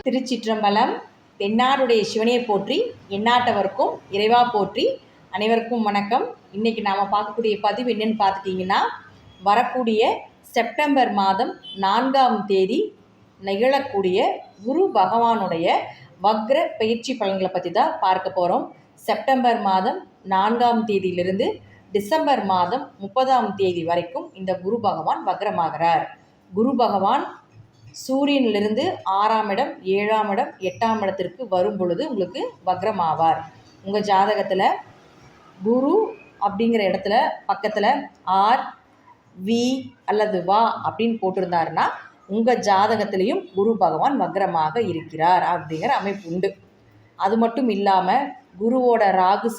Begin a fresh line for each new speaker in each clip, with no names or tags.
திருச்சிற்றம்பலம். தென்னாடுடைய சிவனையை போற்றி, எந்நாட்டவருக்கும் இறைவா போற்றி. அனைவருக்கும் வணக்கம். இன்றைக்கி நாம் பார்க்கக்கூடிய பதிவு என்னென்னு பார்த்துட்டிங்கன்னா, வரக்கூடிய செப்டம்பர் மாதம் 4ஆம் தேதி நிகழக்கூடிய குரு பகவானுடைய வக்ர பயிற்சி பலன்களை பற்றி தான் பார்க்க போகிறோம். செப்டம்பர் மாதம் 4ஆம் தேதியிலிருந்து டிசம்பர் மாதம் 30ஆம் தேதி வரைக்கும் இந்த குரு பகவான் வக்ரமாகிறார். குரு பகவான் சூரியனிலிருந்து 6ஆம் இடம், 7ஆம் இடம், 8ஆம் இடத்திற்கு வரும் பொழுது உங்களுக்கு வக்ரமாவார். உங்கள் ஜாதகத்தில் குரு அப்படிங்கிற இடத்துல பக்கத்தில் ஆர் வி அல்லது வா அப்படின்னு போட்டிருந்தாருன்னா உங்கள் ஜாதகத்திலையும் குரு பகவான் வக்ரமாக இருக்கிறார் அப்படிங்கிற அமைப்பு உண்டு. அது மட்டும் இல்லாமல் குருவோட ராகு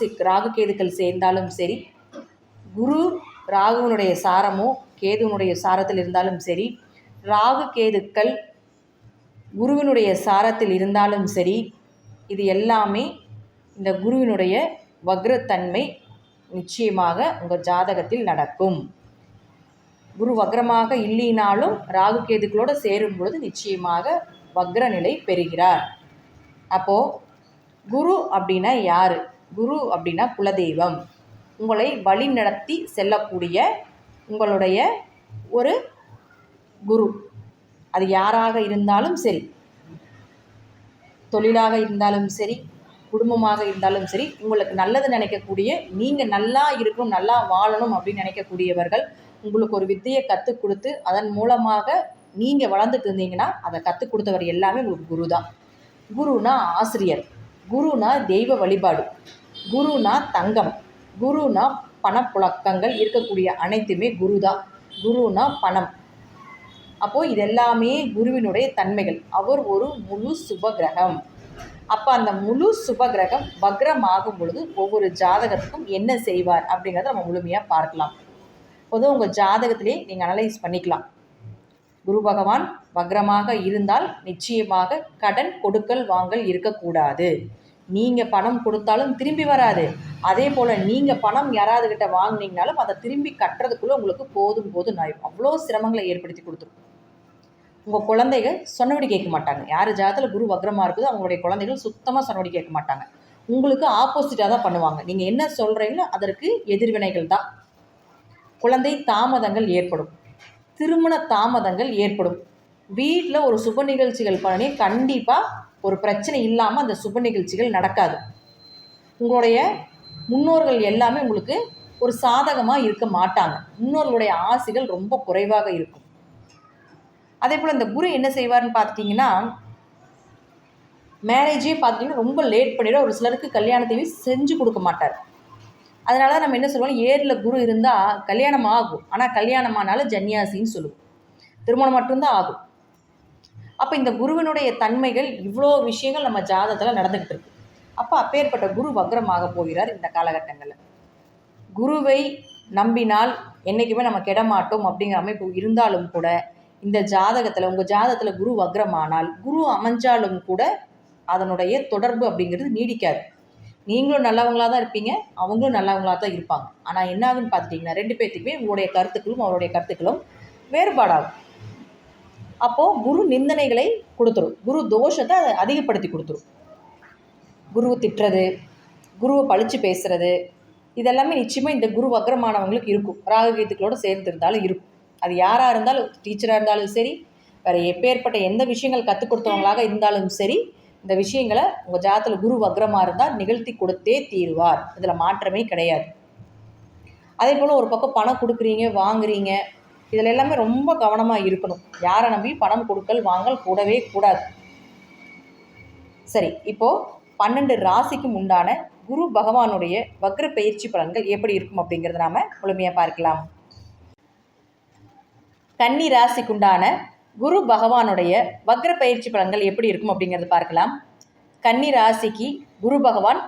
கேதுக்கள் சேர்ந்தாலும் சரி, குரு ராகுவனுடைய சாரமோ கேதுவனுடைய சாரத்தில் இருந்தாலும் சரி, ராகு கேதுக்கள் குருவினுடைய சாரத்தில் இருந்தாலும் சரி, இது எல்லாமே இந்த குருவினுடைய வக்ரத்தன்மை நிச்சயமாக உங்கள் ஜாதகத்தில் நடக்கும். குரு வக்ரமாக இல்லைனாலும் ராகு கேதுக்களோடு சேரும் பொழுது நிச்சயமாக வக்ர நிலை பெறுகிறார். அப்போது குரு அப்படின்னா யார்? குரு அப்படின்னா குலதெய்வம். உங்களை வழி நடத்தி செல்லக்கூடிய உங்களுடைய ஒரு குரு. அது யாராக இருந்தாலும் சரி, தொழிலாக இருந்தாலும் சரி, குடும்பமாக இருந்தாலும் சரி, உங்களுக்கு நல்லது நினைக்கக்கூடிய, நீங்கள் நல்லா இருக்கணும், நல்லா வாழணும் அப்படின்னு நினைக்கக்கூடியவர்கள் உங்களுக்கு ஒரு வித்தையை கற்றுக் கொடுத்து அதன் மூலமாக நீங்கள் வளர்ந்துட்டு இருந்தீங்கன்னா அதை கற்றுக் கொடுத்தவர் எல்லாமே உங்களுக்கு குரு தான். குருனா ஆசிரியர், குருனா தெய்வ வழிபாடு, குருனா தங்கம், குருனா பணப்புழக்கங்கள் இருக்கக்கூடிய அனைத்துமே குரு தான். குருனா பணம். அப்போது இதெல்லாமே குருவினுடைய தன்மைகள். அவர் ஒரு முழு சுபகிரகம். அப்போ அந்த முழு சுபகிரகம் வக்ரமாகும் பொழுது ஒவ்வொரு ஜாதகத்துக்கும் என்ன செய்வார் அப்படிங்கிறத நம்ம முழுமையாக பார்க்கலாம். பொதுவாக உங்கள் ஜாதகத்திலே நீங்கள் அனலைஸ் பண்ணிக்கலாம். குரு பகவான் வக்ரமாக இருந்தால் நிச்சயமாக கடன் கொடுக்கல் வாங்கல் இருக்கக்கூடாது. நீங்கள் பணம் கொடுத்தாலும் திரும்பி வராது. அதே போல் நீங்கள் பணம் யாராவதுகிட்ட வாங்கினீங்கனாலும் அதை திரும்பி கட்டுறதுக்குள்ளே உங்களுக்கு போதும் நாயும் அவ்வளோ சிரமங்களை ஏற்படுத்தி கொடுத்துரும். உங்கள் குழந்தைகள் சொன்னபடி கேட்க மாட்டாங்க. யார் ஜாதகத்தில் குரு வக்ரமாக இருக்குதோ அவங்களுடைய குழந்தைகள் சுத்தமாக சொன்னபடி கேட்க மாட்டாங்க. உங்களுக்கு ஆப்போசிட்டாக தான் பண்ணுவாங்க. நீங்கள் என்ன சொல்கிறீங்களோ அதற்கு எதிர்வினைகள் தான். குழந்தை தாமதங்கள் ஏற்படும், திருமண தாமதங்கள் ஏற்படும். வீட்டில் ஒரு சுப நிகழ்ச்சிகள் பண்ணி கண்டிப்பாக ஒரு பிரச்சனை இல்லாமல் அந்த சுப நிகழ்ச்சிகள் நடக்காது. உங்களுடைய முன்னோர்கள் எல்லாமே உங்களுக்கு ஒரு சாதகமாக இருக்க மாட்டாங்க. முன்னோர்களுடைய ஆசைகள் ரொம்ப குறைவாக இருக்கும். அதே போல் இந்த குரு என்ன செய்வார்னு பார்த்திங்கன்னா, மேரேஜே பார்த்திங்கன்னா ரொம்ப லேட் பண்ணிவிட, ஒரு சிலருக்கு கல்யாணத்தையும் செஞ்சு கொடுக்க மாட்டார். அதனால தான் நம்ம என்ன சொல்லுவோம், ஏரில் குரு இருந்தால் கல்யாணம் ஆகும், ஆனால் கல்யாணம் ஆனாலும் ஜன்னியாசின்னு சொல்லுவோம், திருமணம் மட்டும்தான் ஆகும். அப்போ இந்த குருவினுடைய தன்மைகள் இவ்வளோ விஷயங்கள் நம்ம ஜாதகத்தில் நடந்துக்கிட்டு இருக்கு. அப்போ அப்பேற்பட்ட குரு வக்ரமாக போகிறார் இந்த காலகட்டங்களில். குருவை நம்பினால் என்றைக்குமே நம்ம கெடமாட்டோம் அப்படிங்கிற அமைப்பு இருந்தாலும் கூட இந்த ஜாதகத்தில், உங்கள் ஜாதகத்தில் குரு வக்ரமானால், குரு அமைஞ்சாலும் கூட அதனுடைய தொடர்பு அப்படிங்கிறது நீடிக்காது. நீங்களும் நல்லவங்களாக தான் இருப்பீங்க, அவங்களும் நல்லவங்களாக தான் இருப்பாங்க. ஆனால் என்ன ஆகுன்னு பார்த்துட்டிங்கன்னா, ரெண்டு பேர்த்துக்குமே உங்களுடைய கருத்துக்களும் அவருடைய கருத்துக்களும் வேறுபாடாகும். அப்போது குரு நிந்தனைகளை கொடுத்துரும், குரு தோஷத்தை அதை அதிகப்படுத்தி கொடுத்துரும். குருவை திட்டுறது, குருவை பழித்து பேசுகிறது, இதெல்லாமே நிச்சயமாக இந்த குரு வக்ரமானவங்களுக்கு இருக்கும். ராகு கேதுக்களோடு சேர்ந்துருந்தாலும் இருக்கும். அது யாராக இருந்தாலும், டீச்சராக இருந்தாலும் சரி, வேறு எப்பேற்பட்ட எந்த விஷயங்கள் கற்றுக் கொடுத்தவங்களாக இருந்தாலும் சரி, இந்த விஷயங்களை உங்கள் ஜாதகத்தில் குரு வக்ரமாக இருந்தால் நிகழ்த்தி கொடுத்தே தீருவார். இதில் மாற்றமே கிடையாது. அதே போல் ஒரு பக்கம் பணம் கொடுக்குறீங்க, வாங்குறீங்க, இதில் எல்லாமே ரொம்ப கவனமாக இருக்கணும். யாரை நம்பி பணம் கொடுக்கல் வாங்கல் கூடவே கூடாது. சரி, இப்போது 12 ராசிக்கும் உண்டான குரு பகவானுடைய வக்ர பயிற்சி பலன்கள் எப்படி இருக்கும் அப்படிங்கிறத நாம் முழுமையாக பார்க்கலாம். கன்னி ராசிக்குண்டான குரு பகவானுடைய வக்ர பயிற்சி பலன்கள் எப்படி இருக்கும் அப்படிங்கிறது பார்க்கலாம். கன்னி ராசிக்கு குரு பகவான்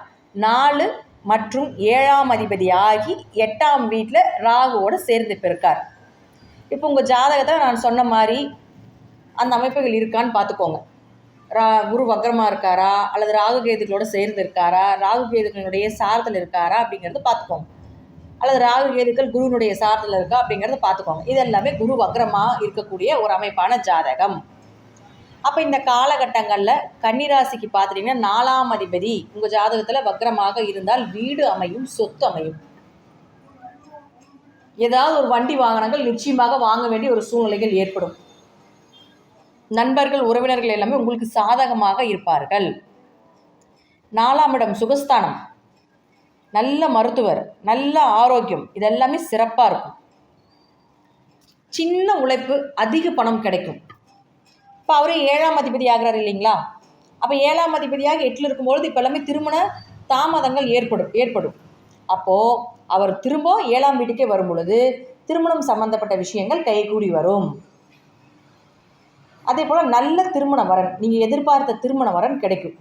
4 மற்றும் 7ஆம் அதிபதி ஆகி 8ஆம் வீட்டில் ராகுவோடு சேர்ந்து பிறக்கார். இப்போ உங்கள் ஜாதகத்தில் நான் சொன்ன மாதிரி அந்த அமைப்புகள் இருக்கான்னு பார்த்துக்கோங்க. குரு வக்ரமாக இருக்காரா, அல்லது ராகு கேதுகளோடு சேர்ந்து இருக்காரா, ராகு கேதுகளுடைய சாரத்தில் இருக்காரா அப்படிங்கிறது பார்த்துக்கோங்க. அல்லது ராகு கேதுக்கள் குருவினுடைய சாரத்தில் இருக்கா அப்படிங்கிறத பார்த்துக்கோங்க. இது எல்லாமே குரு வக்ரமாக இருக்கக்கூடிய ஒரு அமைப்பான ஜாதகம். அப்போ இந்த காலகட்டங்களில் கன்னிராசிக்கு பார்த்துட்டிங்கன்னா 4ஆம் அதிபதி உங்கள் ஜாதகத்தில் வக்ரமாக இருந்தால் வீடு அமையும், சொத்து அமையும். ஏதாவது ஒரு வண்டி வாகனங்கள் நிச்சயமாக வாங்க வேண்டிய ஒரு சூழ்நிலைகள் ஏற்படும். நண்பர்கள், உறவினர்கள் எல்லாமே உங்களுக்கு சாதகமாக இருப்பார்கள். 4ஆம் இடம் சுகஸ்தானம், நல்ல மருத்துவர், நல்ல ஆரோக்கியம், இதெல்லாமே சிறப்பாக இருக்கும். சின்ன உழைப்பு, அதிக பணம் கிடைக்கும். இப்போ அவரே 7ஆம் அதிபதி ஆகிறார் இல்லைங்களா? அப்போ 7ஆம் அதிபதியாக 8ல் இருக்கும்பொழுது இப்போ எல்லாமே திருமண தாமதங்கள் ஏற்படும். அப்போது அவர் திரும்ப 7ஆம் வீட்டுக்கே வரும் பொழுது திருமணம் சம்பந்தப்பட்ட விஷயங்கள் கைகூடி வரும். அதே போல் நல்ல திருமண வரன், நீங்கள் எதிர்பார்த்த திருமண வரன் கிடைக்கும்.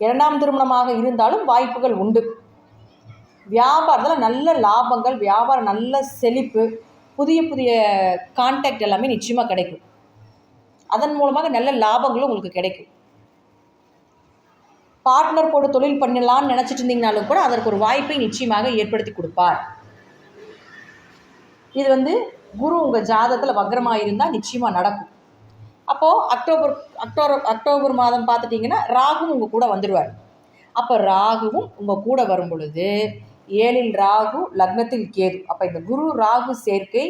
2ஆம் திருமணமாக இருந்தாலும் வாய்ப்புகள் உண்டு. வியாபாரத்தில் நல்ல லாபங்கள், வியாபாரம் நல்ல செழிப்பு, புதிய கான்டாக்ட் எல்லாமே நிச்சயமாக கிடைக்கும். அதன் மூலமாக நல்ல லாபங்களும் உங்களுக்கு கிடைக்கும். பார்ட்னர் போட்டு தொழில் பண்ணலான்னு நினச்சிட்டு இருந்தீங்கனாலும் கூட அதற்கு ஒரு வாய்ப்பை நிச்சயமாக ஏற்படுத்தி கொடுப்பார். இது குரு உங்கள் ஜாதகத்தில் வக்ரமாக இருந்தால் நிச்சயமாக நடக்கும். அப்போது அக்டோபர் மாதம் பார்த்துட்டிங்கன்னா ராகுவும் உங்கள் கூட வந்துடுவார். அப்போ ராகுவும் உங்கள் கூட வரும் பொழுது 7ல் ராகு, லக்னத்தில் கேது. அப்போ இந்த குரு ராகு சேர்க்கை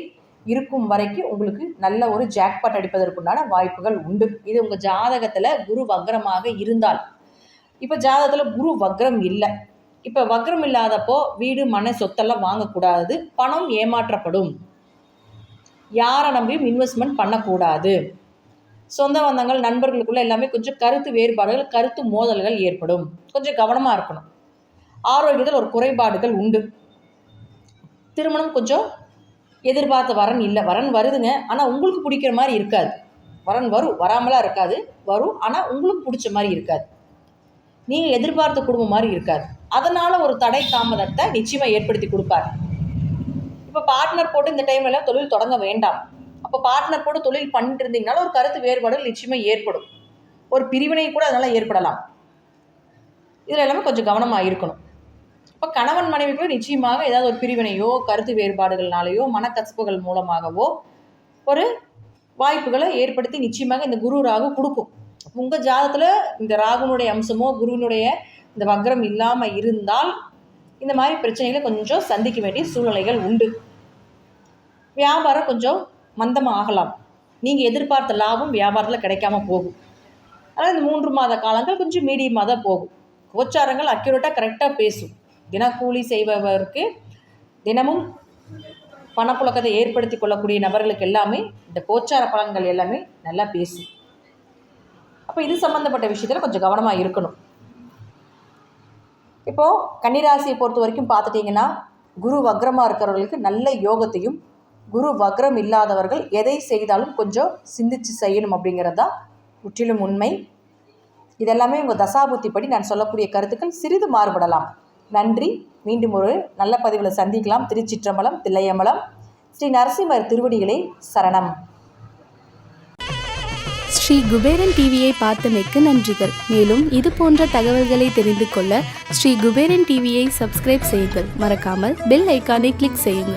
இருக்கும் வரைக்கும் உங்களுக்கு நல்ல ஒரு ஜாக்பாட் அடிப்பதற்குண்டான வாய்ப்புகள் உண்டு. இது உங்கள் ஜாதகத்தில் குரு வக்ரமாக இருந்தால். இப்போ ஜாதகத்தில் குரு வக்ரம் இல்லை. இப்போ வக்ரம் இல்லாதப்போ வீடு, மனை, சொத்தெல்லாம் வாங்கக்கூடாது. பணம் ஏமாற்றப்படும். யாரை நம்பியும் இன்வெஸ்ட்மெண்ட் பண்ணக்கூடாது. சொந்த பந்தங்கள், நண்பர்களுக்குள்ள எல்லாமே கொஞ்சம் கருத்து வேறுபாடுகள், கருத்து மோதல்கள் ஏற்படும். கொஞ்சம் கவனமாக இருக்கணும். ஆரோக்கியத்தில் ஒரு குறைபாடுகள் உண்டு. திருமணம் கொஞ்சம் எதிர்பார்த்த வரன் இல்லை. வரன் வருதுங்க, ஆனால் உங்களுக்கு பிடிக்கிற மாதிரி இருக்காது. வரன் வராமலாம் இருக்காது, வரும். ஆனால் உங்களுக்கு பிடிச்ச மாதிரி இருக்காது. நீங்கள் எதிர்பார்த்த குடும்பம் மாதிரி இருக்காது. அதனால் ஒரு தடை தாமதத்தை நிச்சயமாக ஏற்படுத்தி கொடுப்பார். இப்போ பார்ட்னர் போட்டு இந்த டைமில் தொழில் தொடங்க வேண்டாம். அப்போ பார்ட்னர் போட்டு தொழில் பண்ணிட்டு இருந்தீங்கனாலும் ஒரு கருத்து வேறுபாடுகள் நிச்சயமாக ஏற்படும். ஒரு பிரிவினை கூட அதனால் ஏற்படலாம். இதில் எல்லாமே கொஞ்சம் கவனமாக இருக்கணும். இப்போ கணவன் மனைவிக்கு நிச்சயமாக ஏதாவது ஒரு பிரிவினையோ, கருத்து வேறுபாடுகள்னாலேயோ, மனக்கசப்புகள் மூலமாகவோ ஒரு வாய்ப்புகளை ஏற்படுத்தி நிச்சயமாக இந்த குரு ராகு கொடுக்கும். உங்கள் ஜாதகத்தில் இந்த ராகுனுடைய அம்சமோ குருவினுடைய இந்த வக்ரம் இல்லாமல் இருந்தால் இந்த மாதிரி பிரச்சனைகளை கொஞ்சம் சந்திக்க வேண்டிய சூழ்நிலைகள் உண்டு. வியாபாரம் கொஞ்சம் மந்தமாக ஆகலாம். நீங்கள் எதிர்பார்த்த லாபம் வியாபாரத்தில் கிடைக்காம போகும். அதனால் இந்த 3 மாத காலங்கள் கொஞ்சம் மீடியமாக தான் போகும். கோச்சாரங்கள் அக்யூரேட்டாக கரெக்டாக பேசும். தினக்கூலி செய்பவருக்கு, தினமும் பணப்புழக்கத்தை ஏற்படுத்தி கொள்ளக்கூடிய நபர்களுக்கு எல்லாமே இந்த கோச்சார பலன்கள் எல்லாமே நல்லா பேசும். அப்போ இது சம்மந்தப்பட்ட விஷயத்தில் கொஞ்சம் கவனமாக இருக்கணும். இப்போது கன்னிராசியை பொறுத்த வரைக்கும் பார்த்துட்டிங்கன்னா குரு வக்ரமாக இருக்கிறவர்களுக்கு நல்ல யோகத்தையும், குரு வக்ரம் இல்லாதவர்கள் எதை செய்தாலும் கொஞ்சம் சிந்தித்து செய்யணும் அப்படிங்கிறது தான் முற்றிலும் உண்மை. இதெல்லாமே உங்கள் தசாபுத்திப்படி நான் சொல்லக்கூடிய கருத்துக்கள் சிறிது மாறுபடலாம். நன்றி. மீண்டும் ஒரு நல்ல பதிவில் சந்திக்கலாம். திருச்சிற்றம்பலம், தில்லையம்பலம், ஸ்ரீ நரசிம்மர் திருவடிகளே சரணம்.
ஸ்ரீ குபேரன் டிவியை பார்த்தமைக்கு நன்றிகள். மேலும் இது போன்ற தகவல்களை தெரிந்து கொள்ள ஸ்ரீ குபேரன் டிவியை சப்ஸ்கிரைப் செய்யுங்கள். மறக்காமல் பெல் ஐக்கானை கிளிக் செய்யுங்கள்.